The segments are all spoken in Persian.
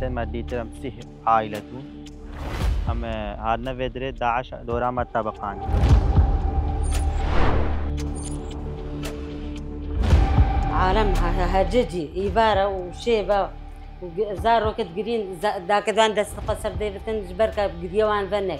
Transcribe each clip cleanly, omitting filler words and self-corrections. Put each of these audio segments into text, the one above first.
حالات مادية مسيح عائلته أما هادنا فيدري داعش دورا ما طبقان عالم هججي إيبارة وشيبة وزارو كتقرين دا كدوان دست قصر ديفتن جبركة بقديوان فني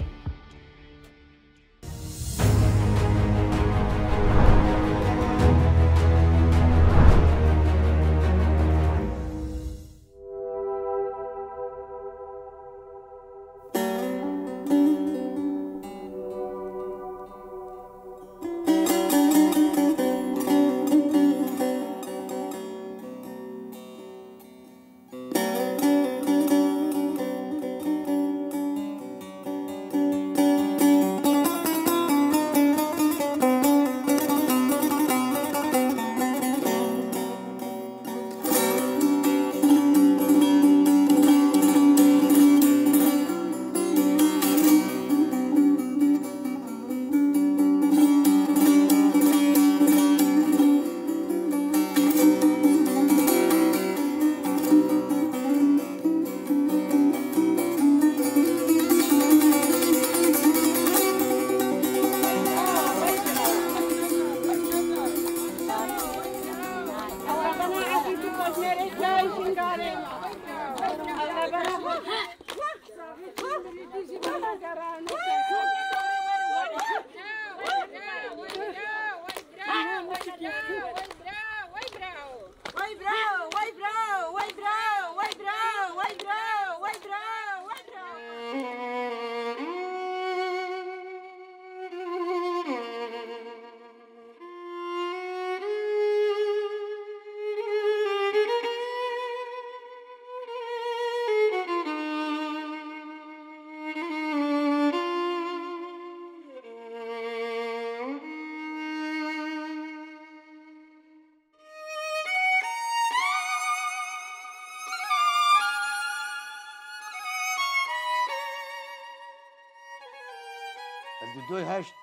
دوی هەشت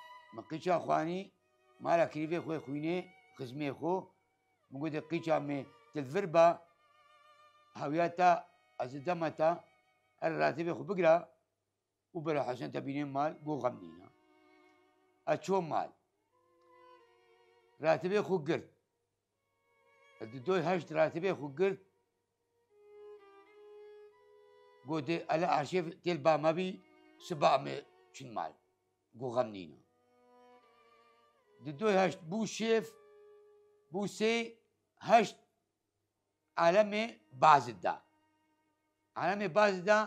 قیچا خوانی مالا کریڤێ خۆی خوینێ خزمێ خۆ مگوتێ قیچا مێ تلڤر بە هەویاتە ئەز دەمەتە هەر راتبێ خۆ بگرە و بەرە حەسەن تەبینێ مال بۆ غەم نینە ئەچۆ مال راتبێ خۆ گرت دوی هەشت راتبێ خۆ گرت گوتێ ئەلە عەرشێ تێل بامەبی سبا مێ چین مال گۆ غەم نینە دوی هەشت بوو شێف بوو سێ هەشت عالەمێ بازت دا عالەمێ بازت دا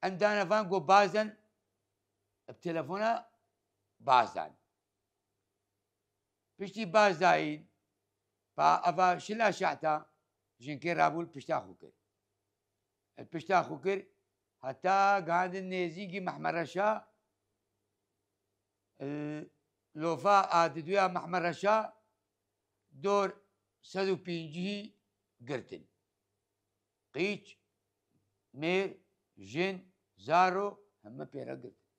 ئەم دانەڤان گۆ بازن تەلەفۆنە بازدان پشتی بازداین با ئەڤە شلا شەعتە ژنکێ رابوو پشتا خۆ کرد پشتا خۆ کرد هەتا گەهاندن نێزیکی مەحمەرەشا لۆفا ئاددویا مەحمەرەشا دۆر 150 گرتن قیچ مێر ژن زارۆ هەمە پێرە گرتن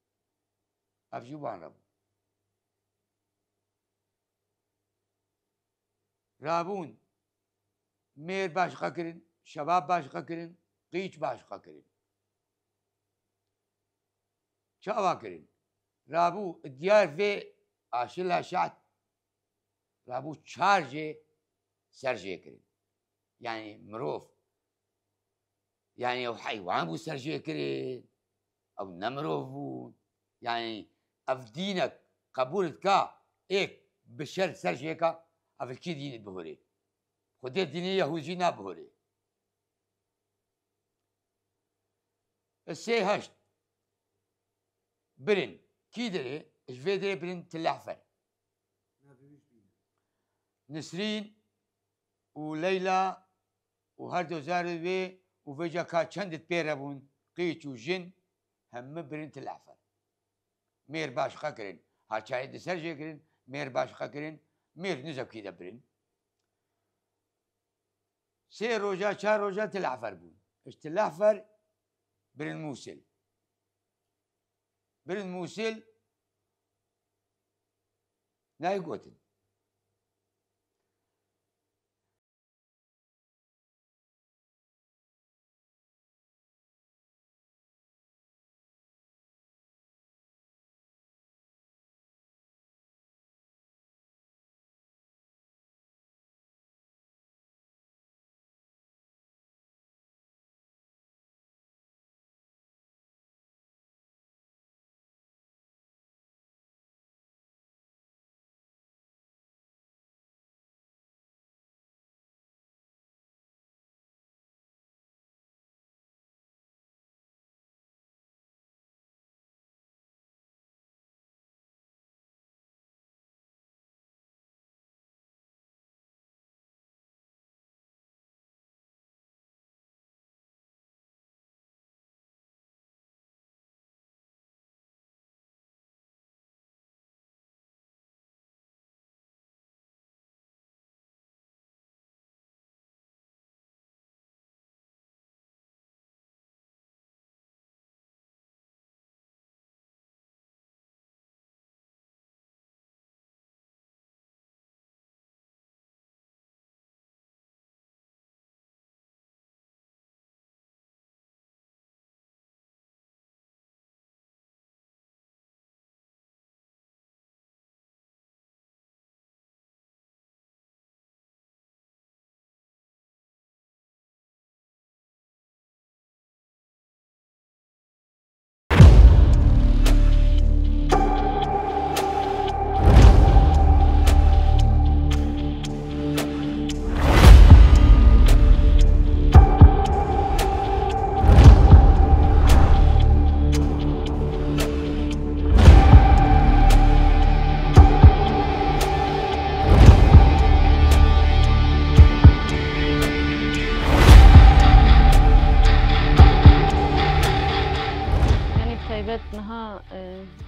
ئەفژی وان ڕەبوو رابوون مێر باشقەکردن شەباب باشقەکردن قیچ باشقەکردن چ ئەواکردن رابوو دیار vê aşila şeht rabû çar jê ser jê kirin yanî mirov yanî ew heywan bû ser jê kirin ew ne mirov bûn yanî ev dînek qebûl dika êk bi şer ser jê ka ev li kî dînê bihûrê xwedê dînê yehûdî nabihûrê sê heşt birin كي دري اش في دري برين تلعفر نسرين وليلى وهردو زاروي وفيجا كا چندت بيربون قيچ وجن هم برين تلعفر مير باش خكرين هاچاي دسر جيكرين مير باش خكرين مير نزب كي دبرين سي روجا چار روجا تلعفر بون اش تلعفر برين موسل برن موسل نایگوتن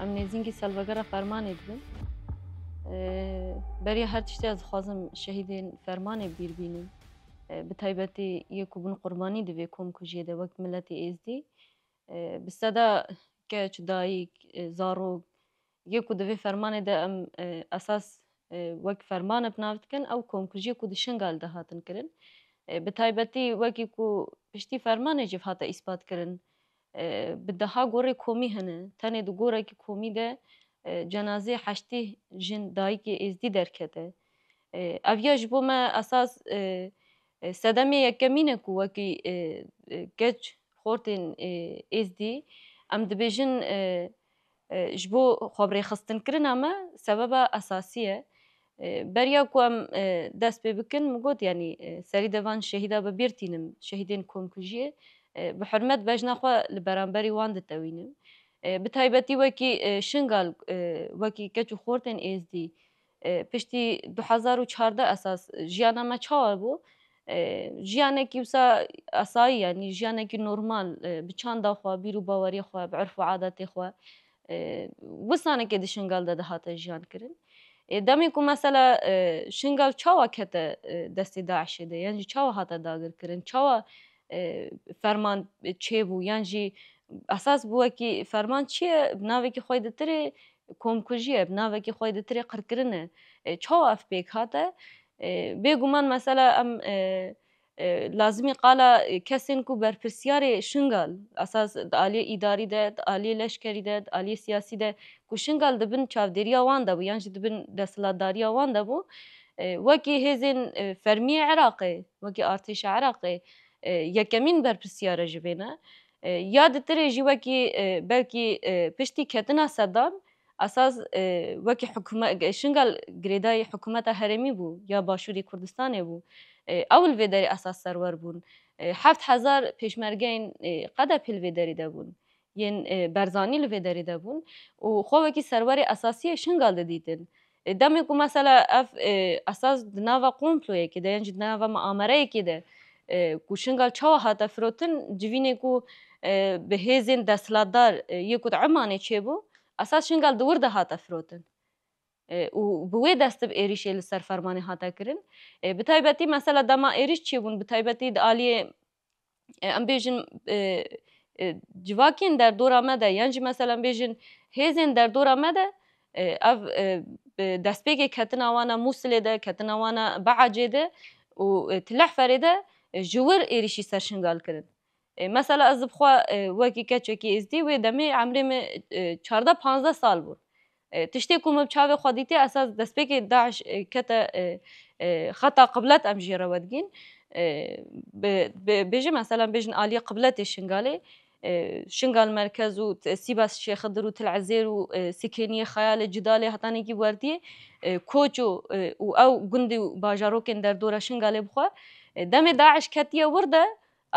ام نزینگی سالوگرا فرمان دبن برای هر چیزی از خوازم شهیدین فرمان بیر بینم به تایبەتی یەکو بوون قوربانی دەبێ کۆم کوژێ وەک ملەتی ئێزدی بستەدا کەچ دایک زارۆک یەکو دەبێ فەرمانێدا ئەم ئەساس وەک فەرمانە بناو بکەن ئەو کۆمکوژیەک و دشنگال دەهاتن کردن به تایبەتی وەکێک و پشتی فەرمانێکی هاتە ئیسپاتکردن بدەها گۆڕی کۆمی هەنە تەنێ دو گۆڕێکی کۆمی دە جەنازێ حەشتی ژن دایکی ئێزدی دەرکەتە ئەڤیا ji بۆ me esas sedemê yekemîn e ku wekî geç xortên êzdî em dibêjin ji bo xwebrêxistinkirinê me sebeba esasî ye beriya ku em dest pê bikin min got yanî serî devan şehîda bibêr tînim şehîdên komkujiyê bi hurmet bejna xwe li beramberî wan ditewînim bi taybetî wekî şingal wekî keç û xortên êzdî piştî 2014 esas jiyana me çawa bû jiyanekî wisa esayî yanî jiyanekî normal bi çanda xwe bîr û baweriyê xwe bi urf û adetê xwe wisanekê di şingal de dihate jiyan kirin demê ku mesela şingal çawa kete destê Daişê de yan jî çawa hate dagirkirin çawa ferman çêbû yan jî esas bû wekî ferman çi ye bi navekî xwe ditirê komkujî ye bi navekî xwe ditirê qirkirin e çawa ev pêk hate bêguman mesela em lazimî qala kesên ku berpirsyarê şingal esas di aliyê îdarî de di aliyê leşkerî de di aliyê siyasî de ku şingal dibin çavdêriya wan de bû yan jî dibin desthilatdariya wan de bû wekî hêzên fermiyê Iraqê wekî artêşa Iraqê yekemîn berpirsyar e ji vê ne ya ditirê jî wekî belkî piştî ketina Sedam esas wekî şingal girêdayê hikûmeta herêmî bû ya Başûrê Kurdistanê bû ew li vê derê esas serwer bûn 7000 pêşmergeyên Qedepê li vê derê de bûn yên Berzanî li vê derê de bûn û xwe wekî serwerê esasî yê şingal didîtin demê ku mesela ev esas di nava komployekê de yan jî di nava muamereyekê de ku şingal çawa hate firotin civînê ku bi hêzên desthilatdar yê ku di Emanê çêbû esas şingal di wir de hate firotin û bi wê dest bi êrişê li ser fermanê hate kirin bi taybetî mesela dema êriş çêbûn bi taybetî di aliyê em bêjin civakên derdora me de yan jî mesela em bêjin hêzên derdora me de ev destpêkê ketina wan a Mûsilê de ketina wan a Beecê de û Tilehferê de ji wir êrişî ser şingal kirin mesela ez dixwe wekî keçekî êzdî wê demê emrê me 14-15 sal bû tiştê ku min bi çavê xwe dîtî esas destpêkê Daeş kete xeta qiblet em jê re wedgîn bêjim mesela bêjin aliyê qibletê şingalê şingal merkez û Sîbas Şêxidir û Tilezêr û Sikêniyê Xeyalê Cidalê hetanekî werdiyê koç û ew gundê û bajarokên derdora şingalê bixwe demê Daeş ketiye wir de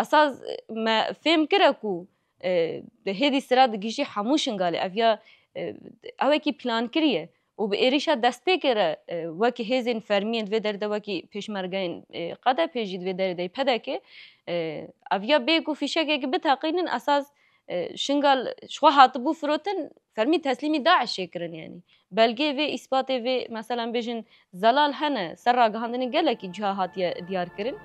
esas me fêm kire ku hêdî sira digîjî hemû şingalê ev ya ewekî plankirî ye û bi êrişa destpêkê re wekî hêzên fermiyên divê derê de wekî pêşmergeyên Qedepê jî divê derê de pedekê ev ya bê ku fîşekekî biteqînin esas şingal ji xwe hatibû firotin fermî teslîmî Daişê kirin yanî belgê vê îspatê vê mesela bêjin zelal hene ser ragihandinê gelekî ciha hatiye diyar kirin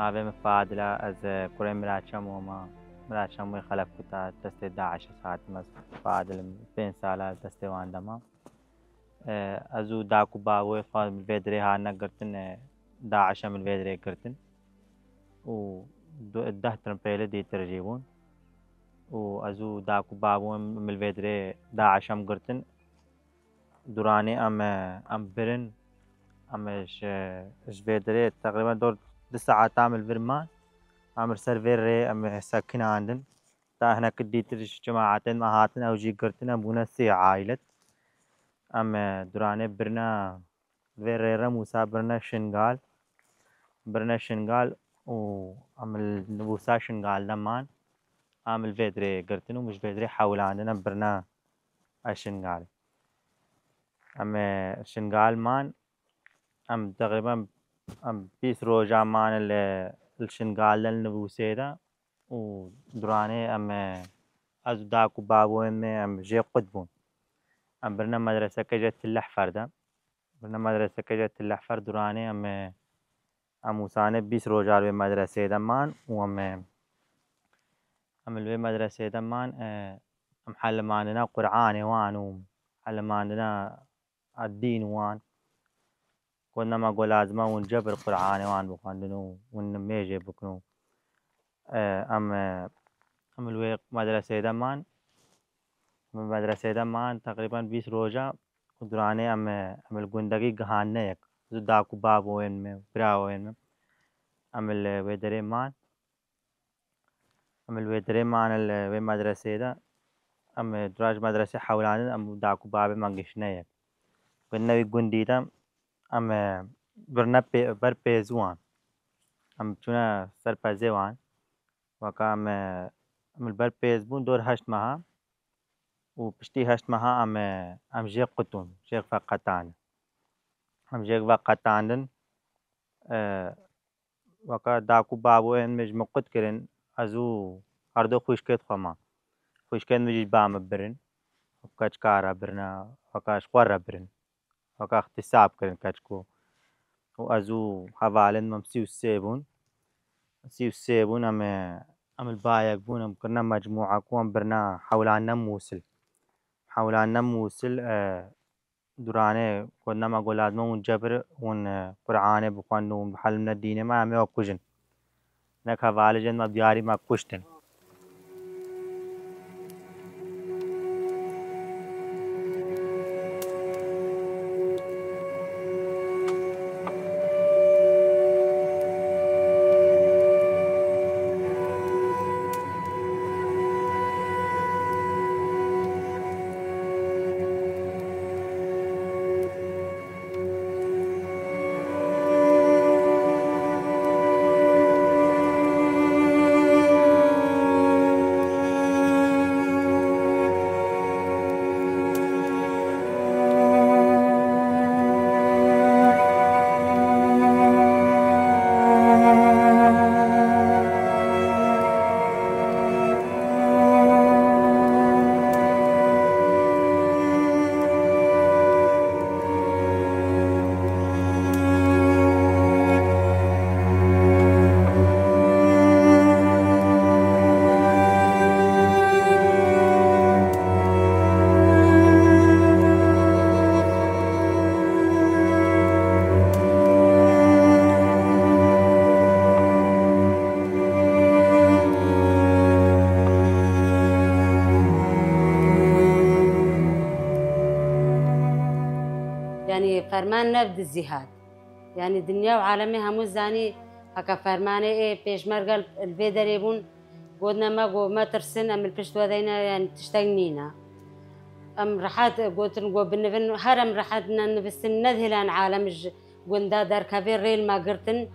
ناوێ من فادلا ez kurê miraçem ûma miraçem wê xelek kuta destê Daişê hatime fadilim 5 sala destê wan dema ez û daku bavê xwe li vê derê hatine girtin Daişê min li vê derê girtin û 10 tin pêlê dîtir jî bûn û ez û daku bavê min li vê derê Daişê em girtin duranê em birin em ji vê derê teqrîben 2 saetan li vir man em li ser vê rê em sekinandin تا هنا كديترش جماعتين ما هاتن أو جي قرتنا بونا سي عائلة أم دراني برنا فيريرا موسى برنا شنغال و عمل نبوسا شنغال دمان عامل فيدري قرتنو مش فيدري حول عندنا برنا الشنغال أم شنغال مان أم تقريبا أم بيس روجا مان الشنغال النبوسيدا و دراني أم أزو داكو بابوين أم جي قدبون أم برنا مدرسة كجت الأحفر ده برنا مدرسة كجت الأحفر دراني أم وسانه 20 روزار به مدرسه دمان و أم الوي مدرسه دمان أم حلماننا قرآن وان و حلماننا الدين وان كنا ما قول لازمه ونجبر قرآن وان بخواندنو ونميجي بكنو أم الوي مدرسه دمان من مدرسه دمان تقريبا 20 روزا ودراني أم الجندقي جهانيك زداكو بابو وين مي براو وين مي أم الويدري مان أم الويدري مان الوي مدرسة ده أم دراج مدرسة حولان أم داكو بابي مانجشنيك كنا ويجندي ده أم برنا بر بيزوان أم تنا سر بزوان وكا أم البر بيزبون دور هشت مها وبشتي هشت مها أم جيق قطون جيق فقطان أم جيق فقطاندن وكا داكو بابو إن مش مقد كرن أزو هردو خوشكت خما خوشكت مجيج بام برن وكاش كارا برنا وكاش قورا برن وكا اختصاب كرن كاشكو وأزو حوالن ممسيو سيبون أم البايق بون أم كرنا مجموعة كوان برنا حولان موسل دراني كنا ما قول لازم ونجبر ون قرآن بخوانو بحل من الدين ما عمي وكوجن نك حوالي جن ما بياري ما كشتن يعني فرمان نبض الزهاد يعني دنيا وعالمي همو زاني هكا فرماني ايه بيش مرقل البيدر يبون قودنا ما ترسن ام البشت وذينا يعني تشتغنينا ام رحات قوت نقول بالنفن هرم رحاتنا نفسن نذهلان عالم قندا دار كافير ريل ما قرتن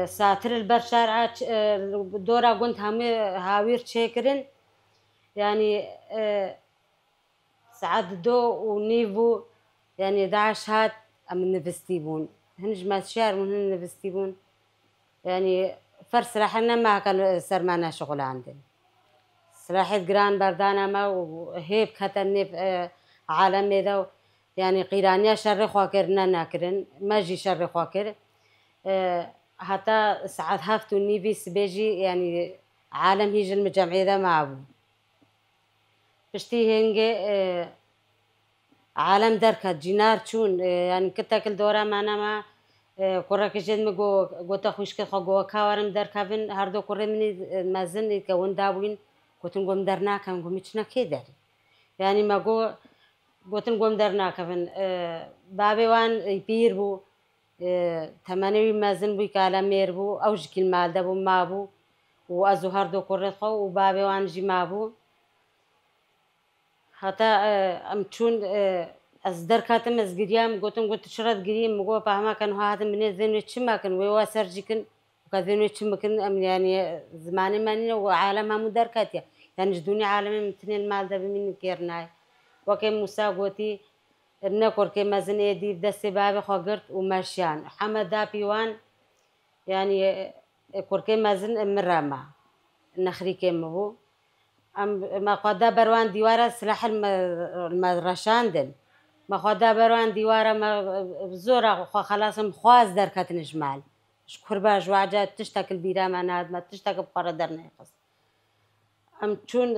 ساتر البرشارعات دورا قنت هاوير تشيكرن يعني سعد دو ونيفو يعني 11 هات ام النفستيبون هنج ما شعر من النفستيبون يعني فرس راحنا ما كان سرمانا شغل عندنا سلاحة جران بردانا ما وهيب كتني في عالم ذا يعني قيرانيا شر خواكرنا ناكرن ما جي شر خواكر حتى ساعات هافتو نيفي سبيجي يعني عالم هيج المجمع ذا معه بشتي هنجي عالم دركت جنار شون يعني كتاكل دورا معنا ما كورا كجد مجو قوتا خوش كخا جوا كوارم دركابن هردو كورا مني مازن يكون داوين قوتن قوم درنا كم قوميتشنا كيدر يعني ما جو قوتن قوم درنا كفن بابي وان يبير بو ثمانية مازن بو كلام مير بو أو جكل مال دبو ما بو وأزو هردو كوريت خو وبابي وانجي مابو حتى أم تشون أصدر كاتم أزجريام قلت شرط قريم مقول فهما كانوا هذا من الذين يتشما كان ويواسرجي كن وكذين يتشما كن يعني زمان ماني وعالمها مدركاتيا يعني جدوني عالم مثل المال ده بمن كيرناي وكم مساقوتي النكور كما زن يدي دست بابي خاقرت وماشيان حمد دا بيوان يعني كور كما زن مرامة نخري كما بو أم ما قدا بروان ديوارا سلاح المدرشاندن ما قدا بروان ديوارا ما زورا خلاص مخواز در كتن جمال شكر باش وعجات تشتك البيرا ما تشتك بقرة درنا يقص أم تشون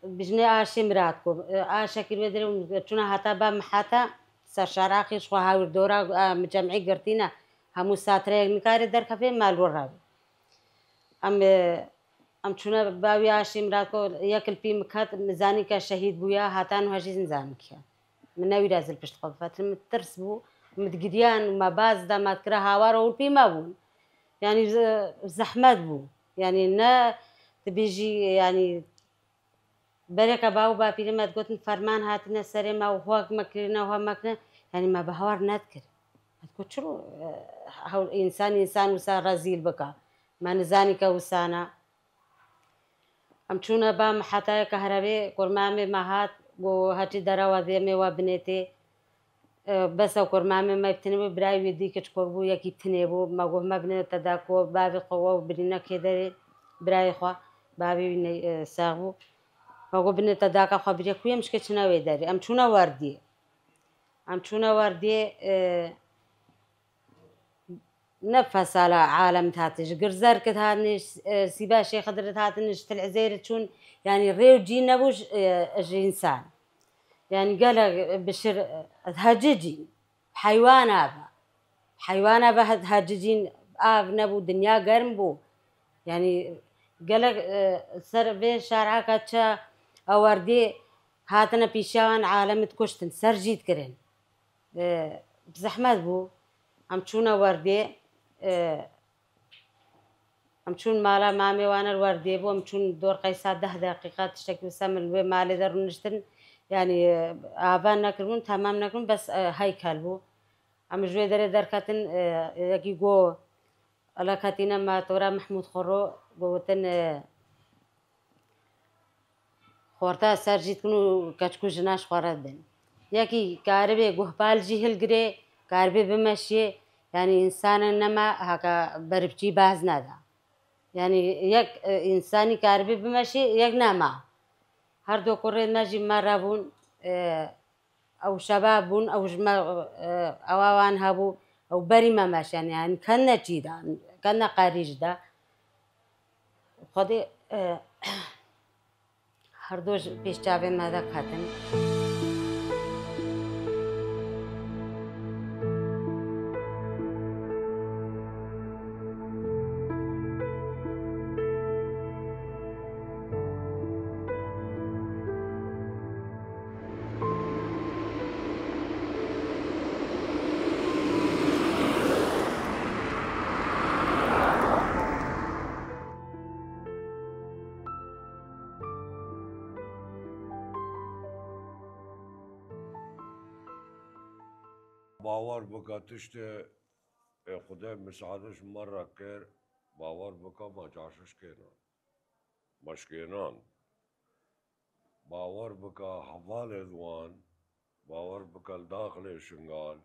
بجني آشي مراتكم آشا كي بدري تشون هتا بام حتا سرشاراقي شو هاور دورا مجمعي قرتينا همو ساتري مكاري در كفي مال ورابي أم تشونا باوي آشي مراتكو ياكل بي مكات مزاني كشهيد بويا هاتان وهاجي نزاني كيا من ناوي رازل بشت قبفات مترس بو متقريان وما باز دا ما تكره هاوارو والبي ما بون يعني زحمات بو يعني نا تبيجي يعني بركة باو بابي لما تقول فرمان هاتنا سريما وهو مكرنا وهو مكرنا يعني ما بهوار نذكر تقول شنو هو إنسان وسا رزيل بكا ما نزاني كوسانا أم شونا بام حتى كهرباء كرمامي مهات وهاتي درا وذيمي وبنتي بس كرمامي ما يبتني براي ويدي كتكوبو يا كيبتنيبو ما قوه ما بني تداكو بابي قوة وبرينا كده براي خوا بابي ساغو ما قوه بني تداكا خوا بريا كويا مش كتشنا ويداري أم شونا وردي نفس على عالم تاتش قرزار كت هادني سيبا شي خضرت هاتني شتل عزيرة شون يعني ريو جي نبوش إنسان يعني قال بشر هاججي حيوان أبا هاججين نبو دنيا قرنبو يعني قال سر بين شارع كاتشا أوردي هاتنا بيشان عالم تكشتن سرجيت كرين بزحمت بو أم تشونا وردي أم تشون مالا مامي وانا الوردي بو أم تشون دور قيسا 10 دقيقة تشتكي وسام الوي مالي درو نشتن يعني آبان نكرون تمام نكرون بس هاي كالبو أم جوي دري دركاتن يكي جو ألا كاتينا ما تورا محمود خورو بوتن خورتا سرجيت كنو كاتشكو جناش خوردن يكي كاربي جوهبال جيهل جري كاربي بمشي يعني إنسان إنما هكا بربشي باز نادا يعني يك إنساني كاربي بمشي يك نما هردو كوري نجي مرابون أو شبابون أو جما أوان هابو أو بري ما ماشي يعني كنا جيدا كنا قاريج دا خدي هردوش بيش جابي ماذا كاتن باور بکا تشت خدا مساعدش مرة كير باور بکا ما جاشش كينا مش كينان باور بکا حوال دوان باور بکا الداخل شنغال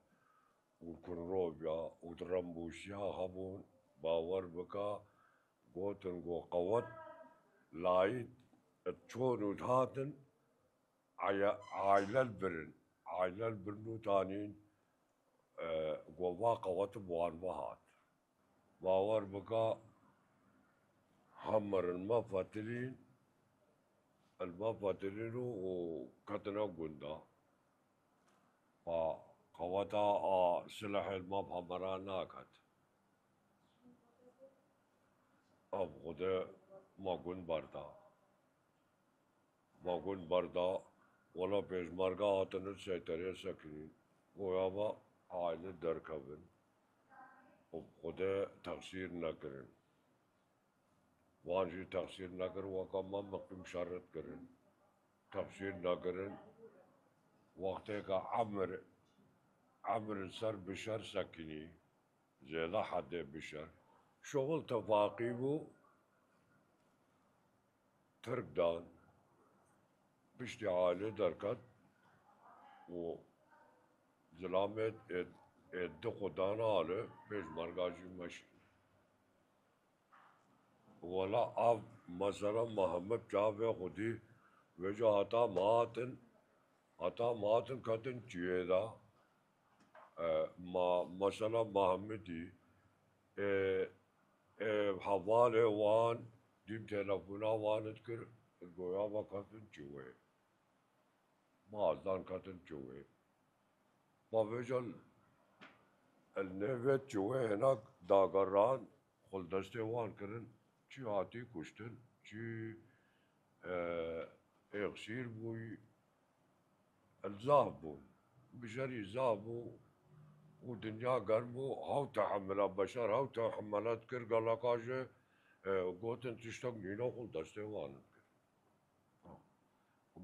والكنروبيا ودرمبوشيا هبون باور بکا قوتن قو قوت لايت تشون وتهاتن عائلة البرن تانين قوة قوات بوان بهات باور بكا همر المفاتلين وكتنا قندا فقواتا سلاح الماف همران ناكت اب خده ما قن بردا ولا پیش مرگا آتنت سیطره سکنین گویا عائله درکبن خب خود تقصیر نکرن وان جی تقصیر نکر وقا ما مقیم شرط کرن تقصیر نکرن وقت کا عمر سر بشر سکنی زیادہ حد بشر شغل تفاقی بو ترک دان بشتی عالی درکت و ظلامت ادق دان عالی پیش مرگاجی مشی ولا اب مثلا محمد جاوے خودی وجہ hata matın kadın cüyeda مثلا محمدی havale وان دیم تلفونا وانت کر گویا با kadın cüye مازدان kadın cüye با وجل النوت cüye هناك داغران خل دسته وان کرن چی آتی کشتن چی اغسیر بوی الزهبو بشري زهبو ودنيا قربو هاو تحمل بشر هاو تحملت كر قال لك اجي قوتن تشتاق نينو خل دسته وان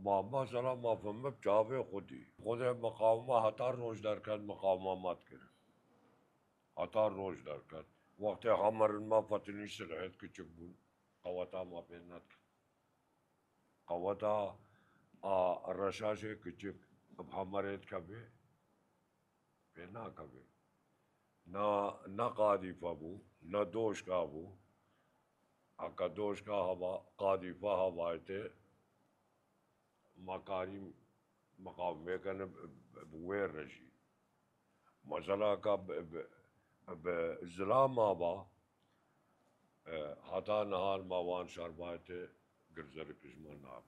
ما مثلا ما فهم بجابه خود مقاومه هتار روش در کن مقاومه مات کرد هتار روش در کن وقت همر ما فتنی سلحت küçük بون قواتا ما بينات قواتا الرشاشه küçük بحمرت كبي بينا كبي نا قاذفة بو نا دوش كابو اكا دوش کا هوا قاذفة هوايته مكارم مقاومه كان بوير رجي مثلا کا بظلام با حتا نهار ماوان شربايته گرزر پشمان ناب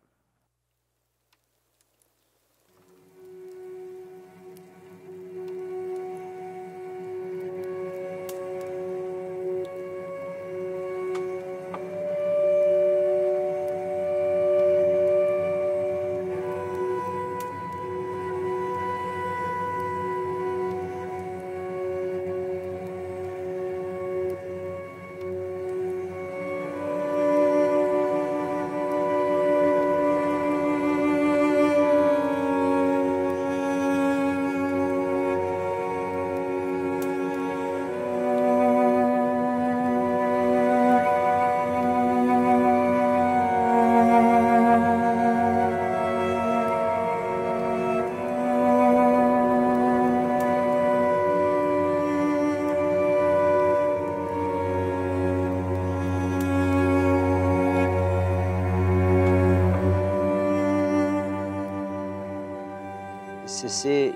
سه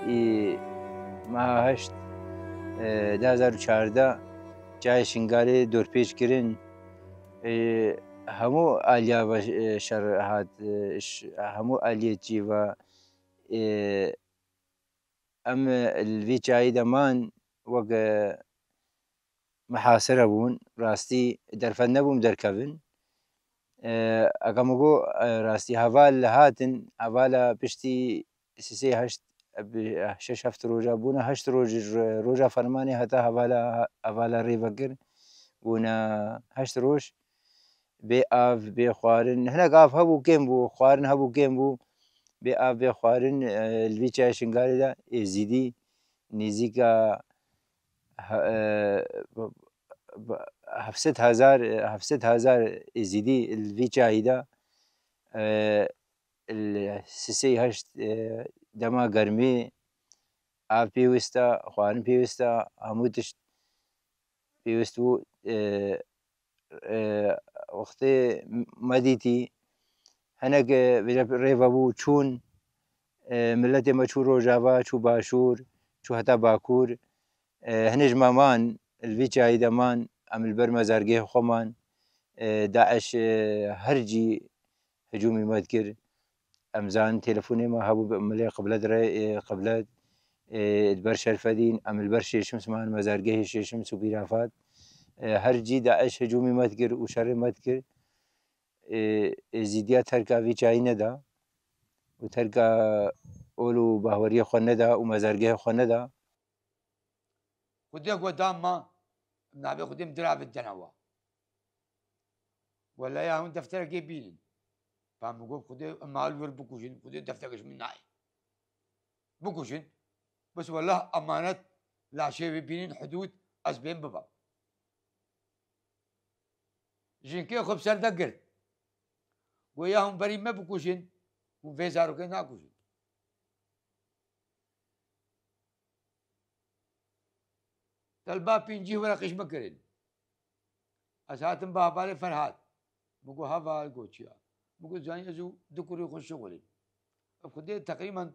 ماه هشت 2014 جای شنگاری دورپیچ کردن همو آلیا و شر هات همو آلیه چی و ام الوی جای دمان وق محاصره بون راستی درفن نبوم در کبن اگمگو راستی حوال هاتن حوالا پشتی سه هشت شش هفت روزا بونا هشت روزا فرماني هتا حوالا ريفقر بونا هشت روز بي آف بي خوارن هنا قاف هبو كيم بو خوارن هبو كيم بو بي آف بي خوارن الفيتشا شنغاري دا يزيدي نيزيكا 700,000 يزيدي الفيتشا هيدا السي هشت دما گرمی آب پیوسته خوارن پیوسته هموتش پیوست بو وقتی مدیتی هنگ ریفا بو چون ملت ما چو روجاوا چو باشور چو حتی باکور هنج مامان الویچای دمان ام البر مزارگه خومان داعش هرجي هجومي مذكر أمزان تلفوني ما هبو ملي قبلت البرشا الفدين أم البرشا شمس مان مزارقه شمس وبيرافات هرجي داعش هجومي مذكر وشر مذكر زيديات تركا في جاي ندا وتركا أولو باهورية خون ندا ومزارقه خون ندا خدي قدام ما نابي خدي مدرع في الدنوا ولا يا هون دفترك يبين فهم بقول خدي مال ور بكوشن خدي دفترك من ناي بكوشن بس والله أمانة لا شيء يبينين حدود أزبين ببا جنكي خب سر دقر وياهم بري ما بكوشن وفيزارو كي ناكوشن طلبا بينجي ولا قش مكرن أساتم بابالي فرهاد بقول هذا الجوتشيا بقول زاني أزو دكوري يخش شغلي أخذ تقريبا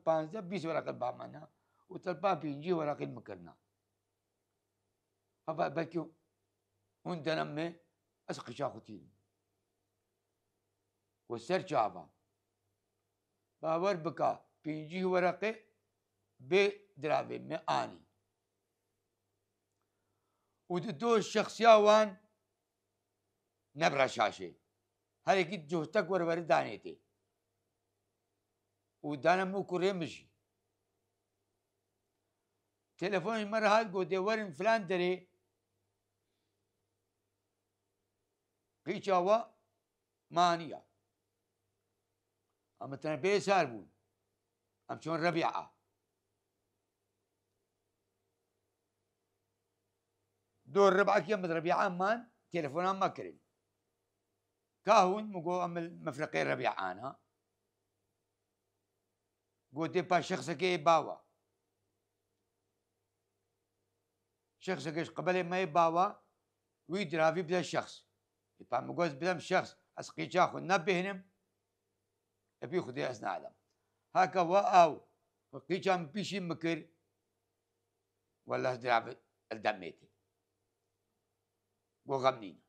15-20 ورقة بعملنا وطلبا بينجي ورقة مكرنا هذا بكيو عندنا مه أسقيشا خوتين والسر شعبا باور بكا بينجي ورقة بدرابي مه آني ودو الشخصية وان نبرة شاشة هل يكيد جهتك ورور دانيتي ودانا مو كوري مشي تلفوني مرة هاد قو دورن فلان دري قيشاوا مانيا أما تنبيه ساربون أم شون ربيعة دور ربعك يم ربيعة مان تلفونا ما كرين كاهون مقو أم مفرقين ربيعانا قوتي با شخصك باوا شخصك قبل ما يباوا ويدرافي بدا الشخص يبقى مقوز بدا شخص أسقي شاخو نبهنم أبي خدي أسنا عالم هكا واو قيشام بيشي مكر ولا درافي الدميتي وغمنين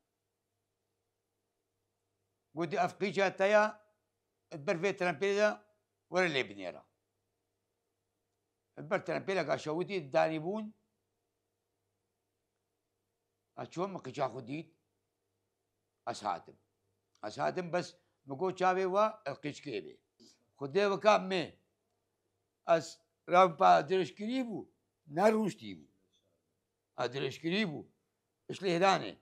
قودي أفقيشا تايا البرفي ترامبيلا ورا اللي بنيرا البر ترامبيلا قاشوتي الدانيبون أشوف مقيشا خديت أسهاتم بس مقول شابي والقيش كيبي خدي وكام مي أس رابا درش كريبو ناروش تيبو أدرش كريبو إيش ليه داني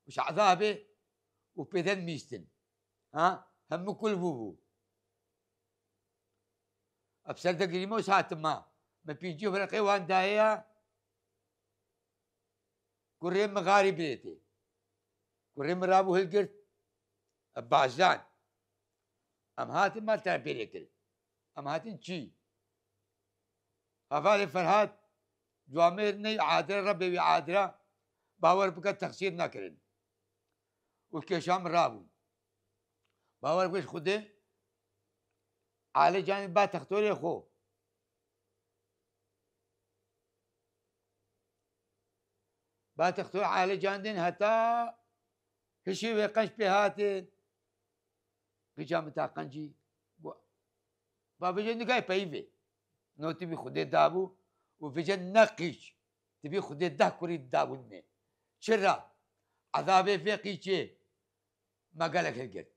وش عذابه وبيدن ميستن ها هم كل بوبو أبسل تقريمو ساعة ما بيجي فرقي وان دايا كريم مغارب ليتي كريم رابو هلقرت بازان أم هاتن ما تربي لكل أم هاتن شي هفالي فرهاد جوامير ني عادرة ربي عادرة باور بك تقصير نكرن وكشام رابو باور بكش خده على جانب با تختوري خو با تختور على جاندين هتا كشي ويقنش بهاتن كشام تاقنجي بابا جن جاي بايفي نو تبي خده دابو وفي جن نقيش تبي خده داكوري دابو نه شرا عذابي في قيشي ما قالك القرد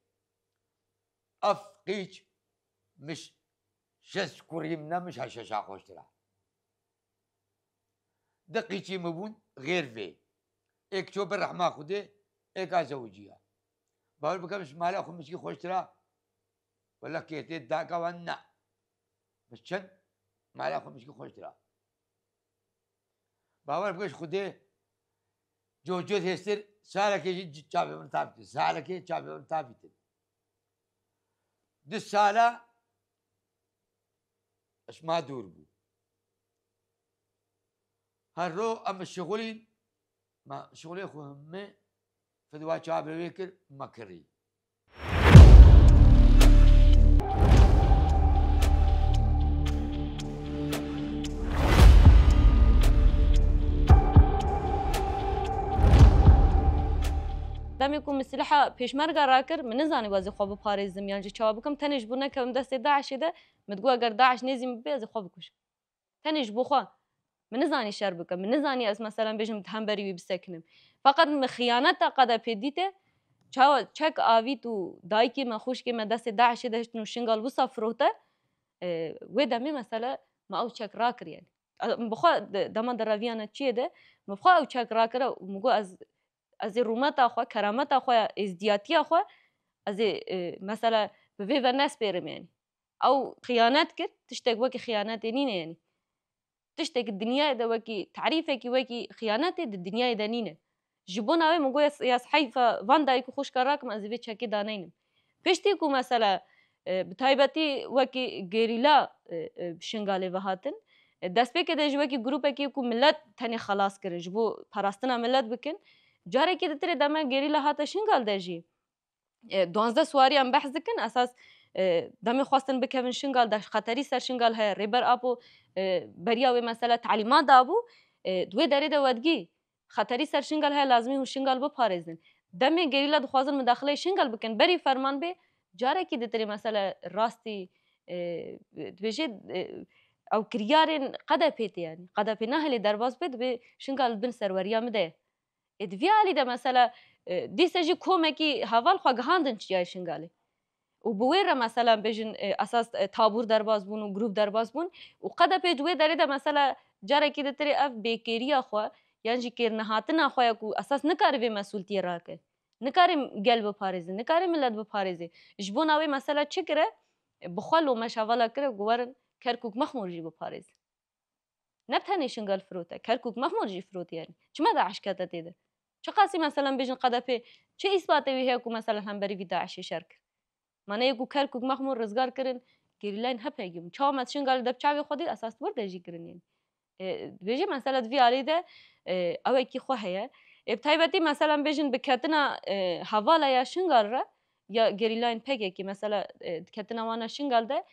أفقيش مش شس كريمنا مش هشاشا خوش ترى دقيقي مبون غير في ايك شو بالرحمة خده ايك ازوجيها بقول بك مش مالي اخو مشكي خوش ترى ولا كيتي داكا وانا بس شن مالي اخو مشكي خوش ترى بقول بكش خده جو هستر سالك يجي تشابي من ثابت سالك تشابي من ثابت دي السالة اش ما دور بو هالرو أما الشغلين ما شغلي أخو همي فدوا شعب الويكر مكري دم يكون مسلحة بيشمرقة راكر من نزاني وازي خواب باريزم يعني جوابكم تنج بونا كم دست داعش ده متقول أجر داعش نزيم بيزي خوابكوش تنج بوخا من نزاني شربكم من نزاني از مثلا بيجم تهمبري ويبسكنم فقط مخيانة قد بيديته چاو چك آوي تو دايكي ما خوش كي ما دست داعش ده نوشنقال وصفروته ودمي مثلا ما أو چك راكر يعني بخوا دما دراويانا چيه ده مبخوا أو چك راكر ومقو از رومت خو کرامت خو ازدیاتی خو از مثلا به و نسپرم یعنی او خیانت کرد تشتك وكي خیانت نینه یعنی تشتك الدنيا ده وكي تعريفك وكي خيانات الدنيا ده نينه جبونا وي مگو يا صحيفه فان دايكو خوش كراكم از بي چكي دانينم پشتي کو مثلا بتايبتي وكي گيريلا بشنگاله وهاتن دست به که دژ وکی گروپ کی کو ملت تنی خلاص کرن جبو پاراستنا ملت بکن جاره کی دتر دما گيريلا هات شنگال دجي 12 سواري ام بحث دکن اساس دم خواستن بکن شنگال داش خطری سر شنگال های ریبر ابو بریا و مثلا تعلیمات دابو دوی داره د ودگی خطری سر شنگال های لازمی و شنگال بو پارزن دم گيريلا دخوازن مداخله شنگال بکن بری فرمان به جاره کی دتر مثلا راستی دوجه او كريارين قدا بيت يعني قدا بيناه اللي درباز بيت بشنقال بن سروريا مده ادفيالي ده مثلا دي سجي كومكي هوال خو گهاندن چيا شنقالي وبويره مثلا بجن اساس طابور درباز بون و جروب درباز بون وقدا بيت وي داري ده مثلا جاره كي دتري اف بكيريا خو يعني جي كير نهاتنا خو يكو اساس نكار في مسؤولتي راكه نكارم قلب باريز نكارم ملت بپاريز جبونا وي مثلا چكره بخلو مشاولا كره گورن كركوك مخمور جي بباريز نبتني شنقال فروتا كركوك مخمور جي فروت يعني چما داعش كاتا تيدا چه قاسي مثلا بيجن قدفه چه اثباتي هيكو مثلا هم بري في داعش شرك معناه يكو كركوك مخمور رزگار كرن گيرلاين هپيگم چا مت شنقال دبچاوي خودي اساس ورده جي كرن يعني بيجي مثلا في علي ده او كي خو هي بتايبتي مثلا بيجن بكتنا حوالا يا شنقال را يا گيرلاين پگه كي مثلا كتنا وانا شنقال ده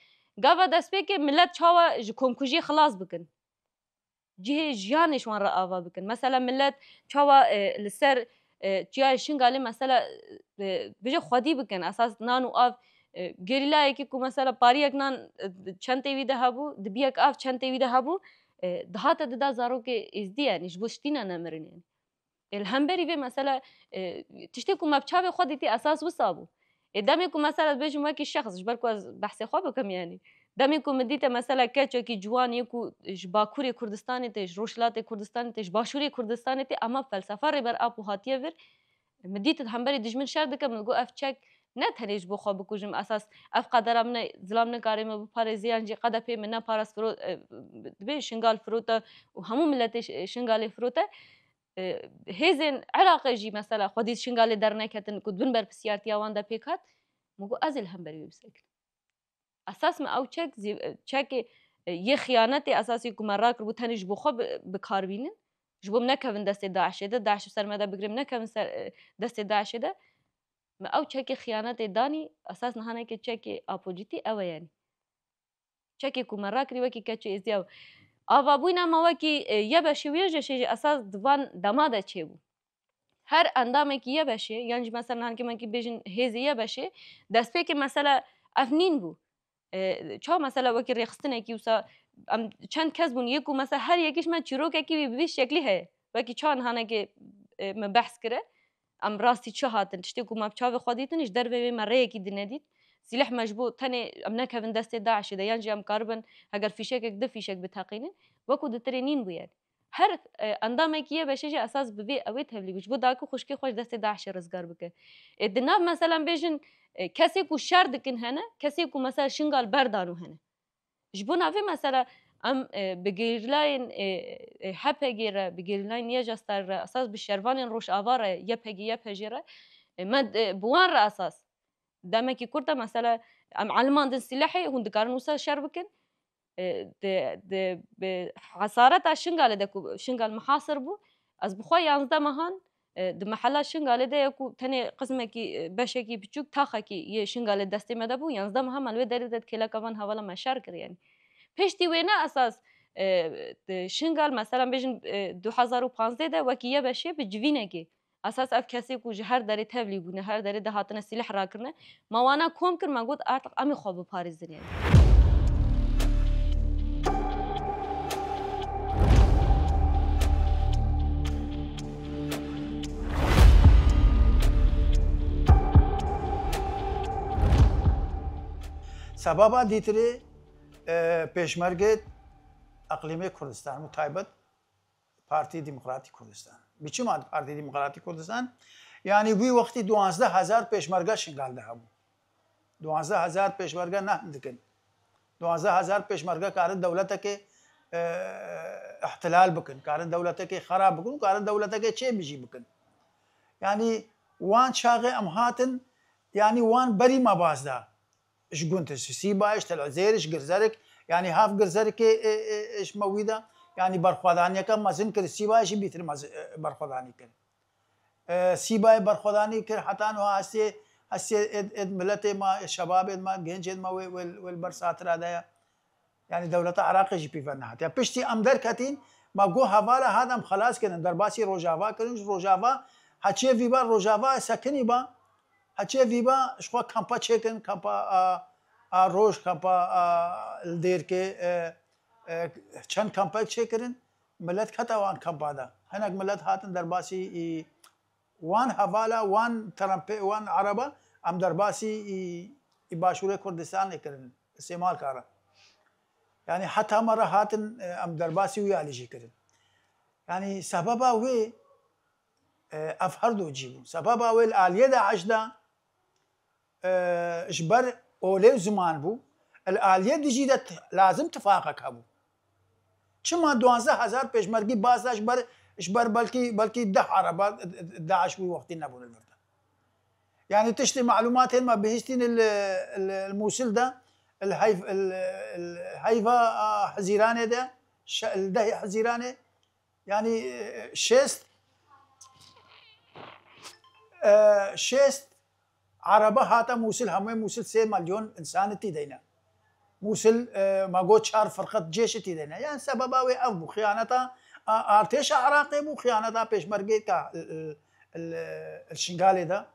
گاوا دست به که ملت چاوا کمکوژی خلاص بکن جه جیانش وان را آوا بکن مثلا ملت چاوا لسر جای شنگالی مثلا بجه خودی بکن اساس نانو آف گریلا که کو مثلا پاریک نان چند تیویده هبو دبیک آف چند تیویده هبو دهات ددا زارو که ازدیه نش بوشتینا نمرنین الهمبری به مثلا تشتی کو مبچاو خودی تی اساس وسابو دامكم مثلا بيجي ماكي شخص جبركو بحثي خوابكم يعني دامكم مديته مثلا كاتشكي جوان يكو باكوري كردستاني تيش روشلاتي كردستاني تيش باشوري كردستاني تي اما فلسفه ريبر ابو هاتيفر مديته همبري دجمن شردك منغو اف تشك نت هنيش بو خوابكو جم اساس اف قدر من ظلام نكاريم باريزيان جي قدا في منا بارس فرو بي شنغال فروتا وهمو ملت شنغالي فروتا هزن عراقي جي مثلا خودي شنغالي درنكتن كود بنبر بسيارتي وان دا بيكات مگو ازل هم بری بسکن اساس ما او چک چک یه خیانت اساسی که مرا کرد تنی جبو خو بکار بینن جبو نکوین دست داعش ده داعش سرمدا بگریم نکوین دست داعش ده ما او چک خیانت دانی اساس نهانه که چک اپوجیتی او یعنی چک که مرا کری وکی کچ ازیاو آوا بوینا ما وکی یه بشویه جشی اساس دوان دماده چه بو هر اندامه کی یه بشه یعنی مثلا هن که من کی بیشن هزیه بشه دست به که مثلا افنین بو چه مثلا وکی رخصتنه کی وسا چند کس بون یکو مثلا هر یکیش من چیروک کی به شکلی ہے وکی چان هنه که من بحث کرده ام راستی چه هاتن تشتی کو مبچاو خودیتنش در به مره کی دندید سلاح مجبوط تاني ام نكفن دست داعش ده يعني ام كاربن اگر فيشك ده فيشك بتاقين وكو دترينين بو يعني هر اندامه کیه بشه اساس به اویت هبلی بجبو داکو خوشکی خوش دست داعش رزگار بکه دناف مثلا بیشن کسی کو شر دکن هنه کسی کو مثلا شنگال بردانو هنه جبو نافی مثلا ام بگیرلاین هپگیره بگیرلاین یه جستر اساس بشروان روش آواره یپگی یپجیره مد بوان را اساس دامکی کرده مثلا ام علمان دن سلاحی هون دکارن وسا شر بکن د حصارت شنگال ده شنگال محاصر بو از بخوای 11 مهان د محله شنگال ده یکو تنی قسمه کی بشه کی بچوک تاخه کی یه شنگال دستی مده بو 11 مهان ملوی درید کلا کمان حوالا مشار کر یعنی پشتی وینا اساس شنگال مثلا بجن 2015 ده وکیه بشه به جوینه کی اساس اف کسی کو هر دری تبلی بونه هر دری ده هاتنه سلاح را کرنه موانا کوم کر مگود ارتق امی خوب پاریزن یعنی سببا دیتری پیشمرگت اقلیمی کردستان و تایبت پارتی دموکراتی کوردستان بچما پارتی دموکراتی کوردستان یعنی وی وقتی 12000 پێشمەرگە شنگالدا هەبوو 12000 پێشمەرگە ناندکن 12000 پێشمەرگە کارە دەوڵەتەکە احتلال بکن کارە دەوڵەتەکەی خراپ بکن و کارە دەوڵەتەکەی چێ بژی بکن یعنی وان چاغێ ئەم هاتن یعنی وان بەری مەبازدا شگونتە سی باش تەلەزێرش گرزەرێک یعنی هاف گرزەرێکی شمەویدا یعنی بەرخوادانیەکە مەزن کرد سی باشی بیتر بەرخوادانی کرد سیبای بەرخۆدانی کرد حتانەوە هەستێ ملەتێمە شەبابێتمە گەنجێتمە وەلبەرساترادایە یعنی دەوڵەتە عراقیشی پیڤەر نەهات یا پشتی ئەم دەرکەتین مەگۆ هەڤالە هادەم خەلاسکردن دەرباسی ڕۆژاوا کردن ڕۆژاوا هەچێ ڤیبا ڕۆژاوا سەکنی بە هەچێ ڤیبا شخوا کەمپە چێکن کەمپە ڕۆژ کەمپە دێرکێ چەند کەمپەک چێکردن ملەت کەتەوان کەمپادا هەنێک ملەت هاتن دەرباسی وان هەڤالە وان تەرەمپێ وان عەرەبە ئەم دەرباسی باشووری کوردستان لێکردن ئستێمال کارە یعنی حتا مەرە هاتن ئەم دەرباسی و یالیژی کردن یعنی سەبەبا وێ ئەف هەردوو جی بوو سەبەبا وێ ئالیە داعشدا ژبەر ئۆلێ زمان بوو ئالیە دیژیدە لازم تفاقەک هەبوو چما 12000 پێشمەرگی بازداش اشبر بلكي ده عربة داعش وقت نبون المرده يعني تشتري معلومات ما بهستين الموصل ده الهيفا حزيرانه ده الدهي حزيرانه يعني شيست عربة هاتا موصل همه موصل 3 مليون انسان تيدينا موصل ما قوت شهر فرقة جيش تيدينا يعني سبباوي ابو خيانتها ارتش عراقي بو خيانتها پێشمەرگەی کا الشنغالي ده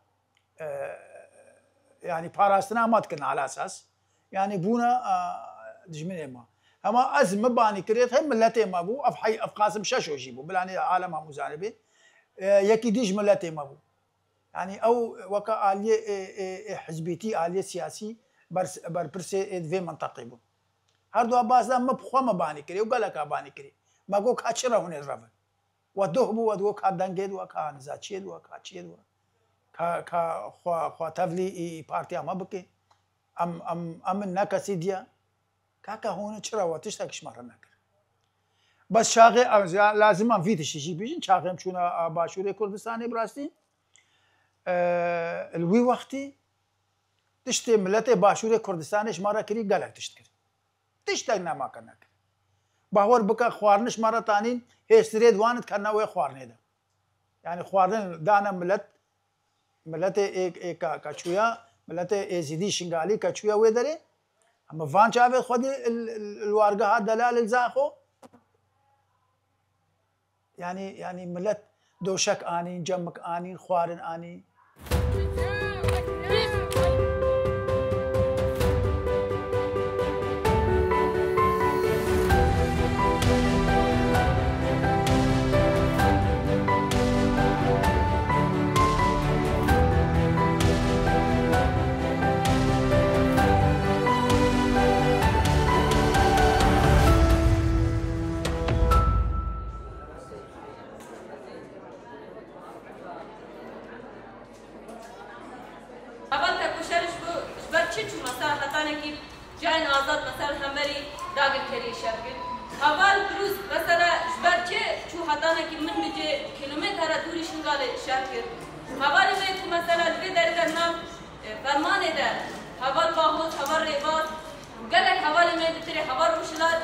يعني باراستنا ماتكن على اساس يعني بونا دجمن ما اما ازمه باني كريت هم ملتي ما بو افحي افقاسم شاشو جيبو بلاني عالم مزانبه يكي ديج ملتي ما بو يعني او وكا اليه حزبيتي اليه سياسي برسي في منطقه بو هردو باز ما بخوا ما باني كري وقال لك باني كري ما قوك هاتشرا هون الرفض ودهبو ودوك هادنجد وكا نزاتشيد وكا تشيد كا خوا تفلي بارتي ما بكي ام نكاسيديا كاكا هون تشرا وتشتكش مره نكر بس شاغي لازم ام فيتش شي بيجن شاغي مشونا باشوري كردستاني براستي الوي وقتي تشتي ملتي باشوري كردستانيش مره كري غلط تشتكر تشتغنا ما كنا باور بکە خواردنش مەرە تانین هێشترێ دوانت کەرنەوەی خواردنێدا یعنی خواردن دانە ملەتێ کەچوویە ملەتێ ئێزیدی شنگالی کەچوویە وێ دەرێ ئەمە ڤان چاوێت خودی الوارگە هات دەلال الزاخۆ يعني ملەت دۆشەک ئانین جەمک ئانین خوارن ئانی جاين آزاد مثلا همبري داغر كري شركة أول دروس مثلا جبرتشي شو حتانا كي من بيجي كيلومتر دوري شنغال شركة أول ما يكون مثلا البدر ده نام فرمان ده أول باهوت أول ريبات قالك أول ما يدري أول وشلات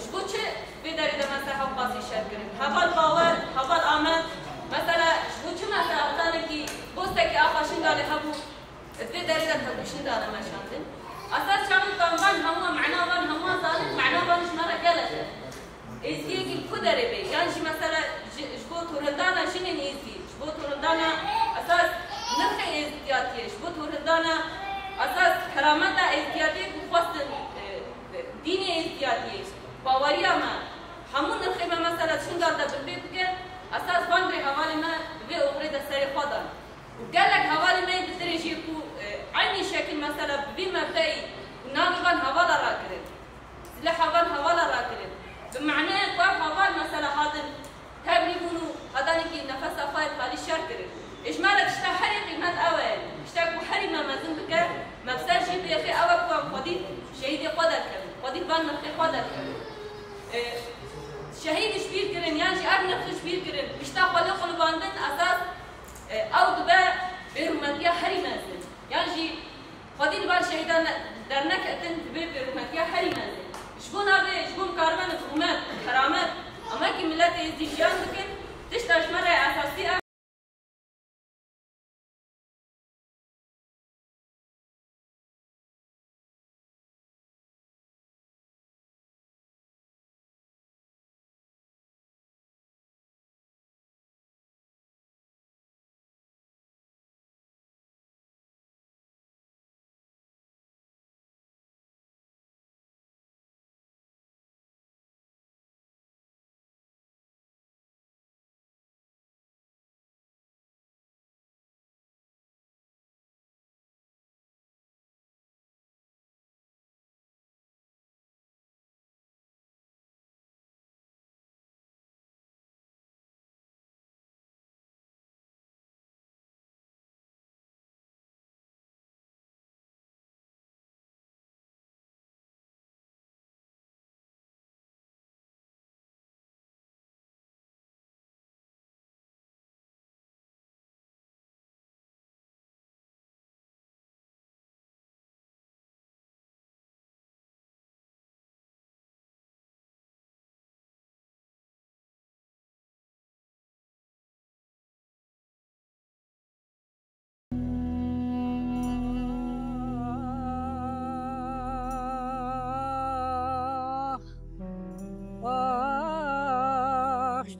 شبوتشي بدر ده مثلا حباسي شركة أول باور أول آمن مثلا شبوتشي مثلا حتانا كي بوستك آخر شنغال هبو البدر ده هبو شنغال ما شاندن أساس شامل طنبان هما معناه بان هما ظالم معناه بانش مرة قالت إزيك الكدري بي يعني شي مثلا شبو تورندانا شنين إزي شبو تورندانا أساس نرخي إزدياتي شبو تورندانا أساس كرامتا إزدياتي وخواستن ديني إزدياتي باوريا ما همون نرخي ما مثلا شنقال دا بالبيت بكر أساس باندري هوالي ما بي أغريد السري خوادا وقالك هوالي ما يدري يجيكو عيني شكل مثلا بمبدئي ناقبان هوالا راكرين سلاح هوال هوالا راكرين بمعنى قواب هوال مثلا هذا كرن يعني أر نفسش بير كرن مشتا خالي خلواندن أساس أو دبا بيروماتيا هري منزل يعني خدي البال شهيدان درنك أتن دبا بيروماتيا هري منزل شبون أبي شبون كارمان حكومات حرامات أما كي ملت إزديجان بكن تشتاش مرة أساسية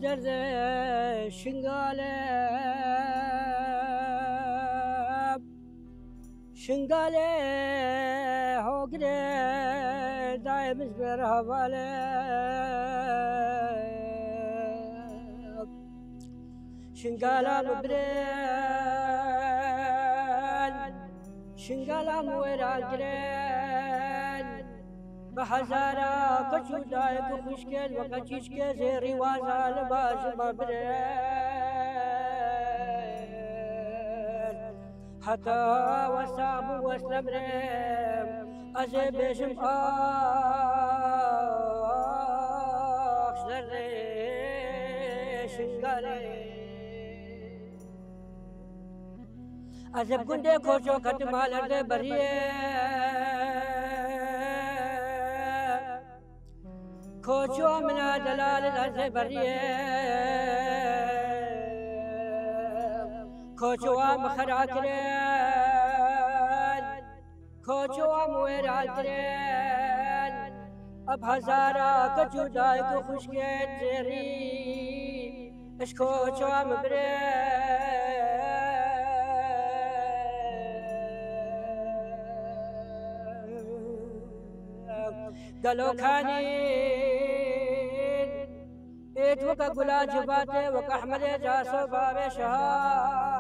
درد شنگاله هوگره دایم بر حواله شنگالا مبرن شنگالا مویرال گرن بحزارا کچو دای کو خوشگل و کچیش که زیری وازال باز مبرن حتی وصاب وسلمرم از بیشم آخ زره شنگاله از گنده کوچو کت مالرد بریه کوچو منا دلال از بریه کوچو مخرا کرن کوچو مویرال کرن اب هزارا کچو دای کو خوشگل زری اش کوچو مبرن گلو خانین ایت وکا گلا جباتے وکا احمد جاسو باب شہاد